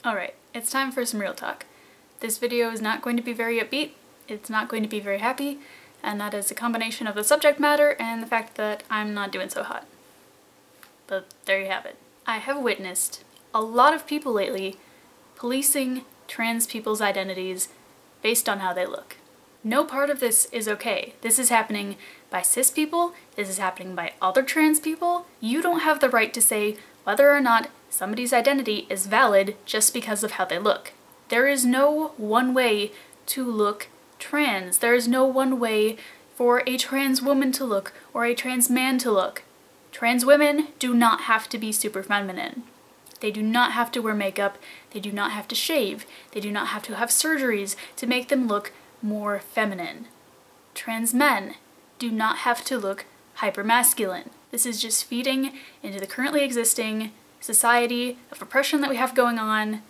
Alright, it's time for some real talk. This video is not going to be very upbeat, it's not going to be very happy, and that is a combination of the subject matter and the fact that I'm not doing so hot. But there you have it. I have witnessed a lot of people lately policing trans people's identities based on how they look. No part of this is okay. This is happening by cis people, this is happening by other trans people. You don't have the right to say whether or not somebody's identity is valid just because of how they look. There is no one way to look trans. There is no one way for a trans woman to look or a trans man to look. Trans women do not have to be super feminine. They do not have to wear makeup, they do not have to shave, they do not have to have surgeries to make them look more feminine. Trans men do not have to look hypermasculine. This is just feeding into the currently existing society of oppression that we have going on.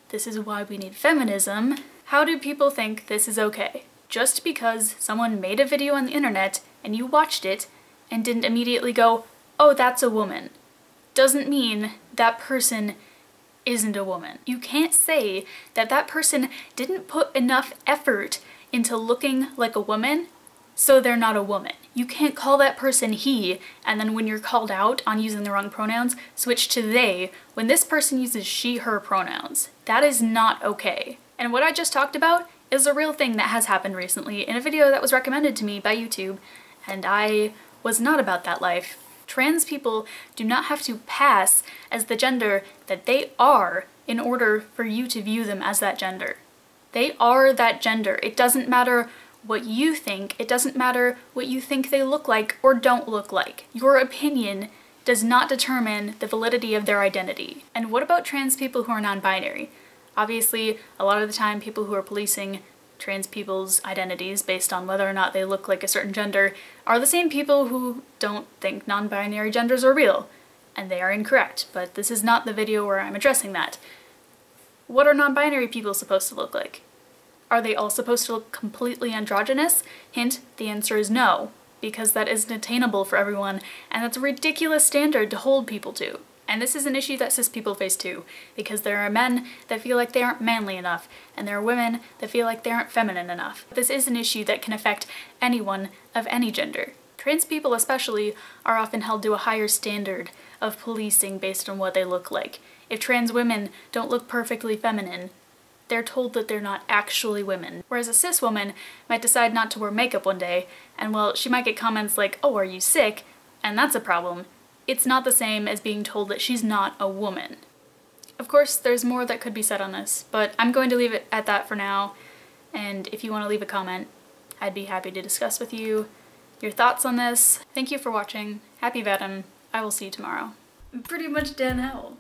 This is why we need feminism. How do people think this is okay? Just because someone made a video on the internet and you watched it and didn't immediately go, oh, that's a woman, doesn't mean that person isn't a woman. You can't say that that person didn't put enough effort into looking like a woman, so they're not a woman. You can't call that person he, and then when you're called out on using the wrong pronouns, switch to they when this person uses she, her pronouns. That is not okay. And what I just talked about is a real thing that has happened recently in a video that was recommended to me by YouTube, and I was not about that life. Trans people do not have to pass as the gender that they are in order for you to view them as that gender. They are that gender. It doesn't matter what you think, it doesn't matter what you think they look like or don't look like. Your opinion does not determine the validity of their identity. And what about trans people who are non-binary? Obviously, a lot of the time people who are policing trans people's identities based on whether or not they look like a certain gender are the same people who don't think non-binary genders are real. And they are incorrect, but this is not the video where I'm addressing that. What are non-binary people supposed to look like? Are they all supposed to look completely androgynous? Hint, the answer is no, because that isn't attainable for everyone, and that's a ridiculous standard to hold people to. And this is an issue that cis people face too, because there are men that feel like they aren't manly enough, and there are women that feel like they aren't feminine enough. This is an issue that can affect anyone of any gender. Trans people especially are often held to a higher standard of policing based on what they look like. If trans women don't look perfectly feminine, they're told that they're not actually women. Whereas a cis woman might decide not to wear makeup one day, and well, she might get comments like, oh, are you sick? And that's a problem. It's not the same as being told that she's not a woman. Of course, there's more that could be said on this, but I'm going to leave it at that for now, and if you want to leave a comment, I'd be happy to discuss with you your thoughts on this. Thank you for watching. Happy VEDIM. I will see you tomorrow. I'm pretty much dead hell.